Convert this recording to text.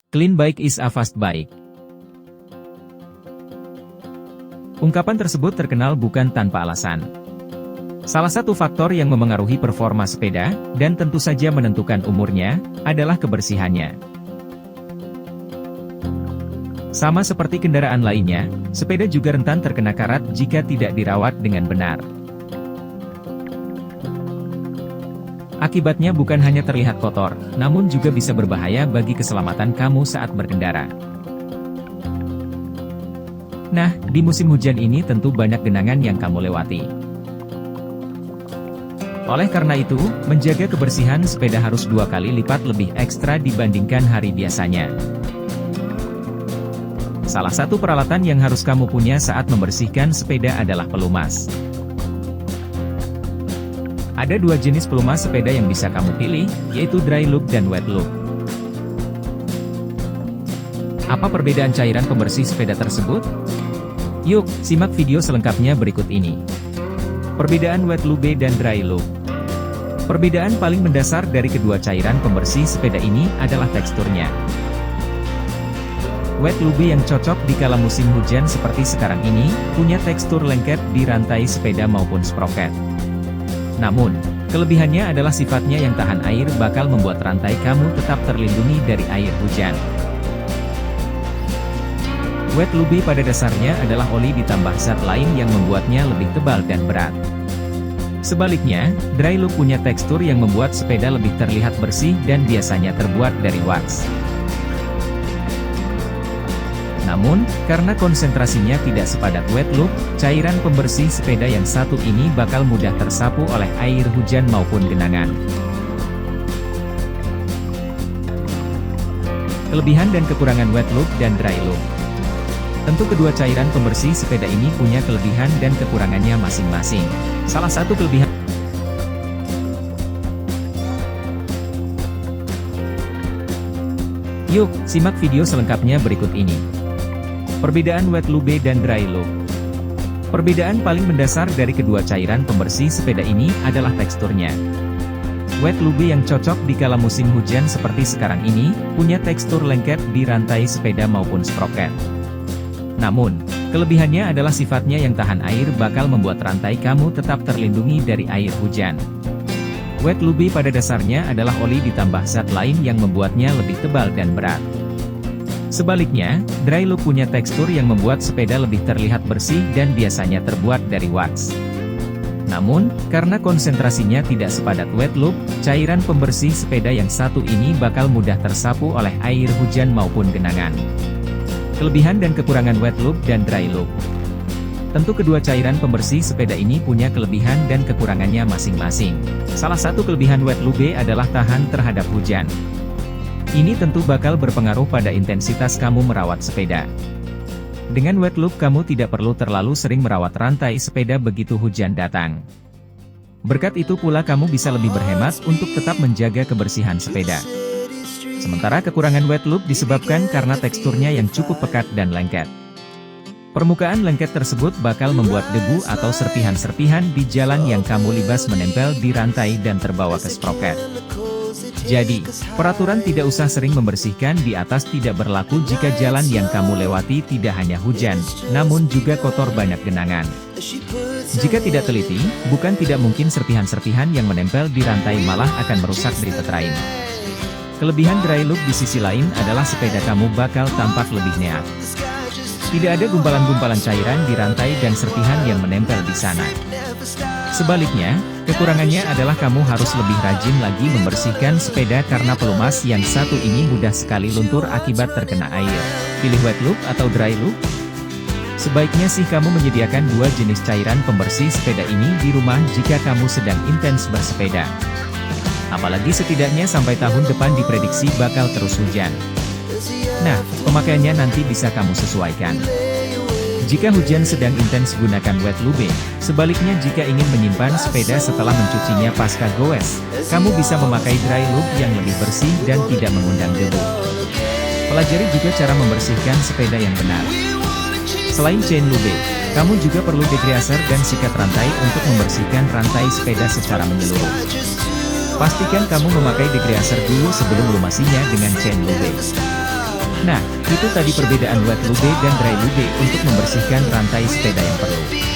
Clean bike is a fast bike. Ungkapan tersebut terkenal bukan tanpa alasan. Salah satu faktor yang memengaruhi performa sepeda, dan tentu saja menentukan umurnya, adalah kebersihannya. Sama seperti kendaraan lainnya, sepeda juga rentan terkena karat jika tidak dirawat dengan benar. Akibatnya bukan hanya terlihat kotor, namun juga bisa berbahaya bagi keselamatan kamu saat berkendara. Nah, di musim hujan ini tentu banyak genangan yang kamu lewati. Oleh karena itu, menjaga kebersihan sepeda harus 2 kali lipat lebih ekstra dibandingkan hari biasanya. Salah satu peralatan yang harus kamu punya saat membersihkan sepeda adalah pelumas. Ada 2 jenis pelumas sepeda yang bisa kamu pilih, yaitu dry loop dan wet loop. Apa perbedaan cairan pembersih sepeda tersebut? Yuk, simak video selengkapnya berikut ini. Perbedaan wet loop dan dry loop. Perbedaan paling mendasar dari kedua cairan pembersih sepeda ini adalah teksturnya. Wet loop yang cocok di kala musim hujan seperti sekarang ini, punya tekstur lengket di rantai sepeda maupun sproket. Namun, kelebihannya adalah sifatnya yang tahan air bakal membuat rantai kamu tetap terlindungi dari air hujan. Wet loop pada dasarnya adalah oli ditambah zat lain yang membuatnya lebih tebal dan berat. Sebaliknya, dry loop punya tekstur yang membuat sepeda lebih terlihat bersih dan biasanya terbuat dari wax. Namun, karena konsentrasinya tidak sepadat wet loop, cairan pembersih sepeda yang satu ini bakal mudah tersapu oleh air hujan maupun genangan. Kelebihan dan kekurangan wet loop dan dry loop. Tentu kedua cairan pembersih sepeda ini punya kelebihan dan kekurangannya masing-masing. Salah satu kelebihan Yuk, simak video selengkapnya berikut ini. Perbedaan wet loop dan dry loop. Perbedaan paling mendasar dari kedua cairan pembersih sepeda ini adalah teksturnya. Wet loop yang cocok di kala musim hujan seperti sekarang ini, punya tekstur lengket di rantai sepeda maupun sproket. Namun, kelebihannya adalah sifatnya yang tahan air bakal membuat rantai kamu tetap terlindungi dari air hujan. Wet loop pada dasarnya adalah oli ditambah zat lain yang membuatnya lebih tebal dan berat. Sebaliknya, dry loop punya tekstur yang membuat sepeda lebih terlihat bersih dan biasanya terbuat dari wax. Namun, karena konsentrasinya tidak sepadat wet loop, cairan pembersih sepeda yang satu ini bakal mudah tersapu oleh air hujan maupun genangan. Kelebihan dan kekurangan wet loop dan dry loop. Tentu kedua cairan pembersih sepeda ini punya kelebihan dan kekurangannya masing-masing. Salah satu kelebihan wet loop adalah tahan terhadap hujan. Ini tentu bakal berpengaruh pada intensitas kamu merawat sepeda. Dengan wet loop kamu tidak perlu terlalu sering merawat rantai sepeda begitu hujan datang. Berkat itu pula kamu bisa lebih berhemat untuk tetap menjaga kebersihan sepeda. Sementara kekurangan wet loop disebabkan karena teksturnya yang cukup pekat dan lengket. Permukaan lengket tersebut bakal membuat debu atau serpihan-serpihan di jalan yang kamu libas menempel di rantai dan terbawa ke sproket. Jadi, peraturan tidak usah sering membersihkan di atas tidak berlaku jika jalan yang kamu lewati tidak hanya hujan, namun juga kotor banyak genangan. Jika tidak teliti, bukan tidak mungkin serpihan-serpihan yang menempel di rantai malah akan merusak drivetrain. Kelebihan dry loop di sisi lain adalah sepeda kamu bakal tampak lebih neat. Tidak ada gumpalan-gumpalan cairan di rantai dan serpihan yang menempel di sana. Sebaliknya, kekurangannya adalah kamu harus lebih rajin lagi membersihkan sepeda karena pelumas yang satu ini mudah sekali luntur akibat terkena air. Pilih wet loop atau dry loop? Sebaiknya sih kamu menyediakan 2 jenis cairan pembersih sepeda ini di rumah jika kamu sedang intens bersepeda. Apalagi setidaknya sampai tahun depan diprediksi bakal terus hujan. Nah, pemakaiannya nanti bisa kamu sesuaikan. Jika hujan sedang intens gunakan wet loop. Sebaliknya jika ingin menyimpan sepeda setelah mencucinya pasca goes, kamu bisa memakai dry loop yang lebih bersih dan tidak mengundang debu. Pelajari juga cara membersihkan sepeda yang benar. Selain chain loop, kamu juga perlu degreaser dan sikat rantai untuk membersihkan rantai sepeda secara menyeluruh. Pastikan kamu memakai degreaser dulu sebelum melumasinya dengan chain loop. Nah, itu tadi perbedaan wet lube dan dry lube untuk membersihkan rantai sepeda yang perlu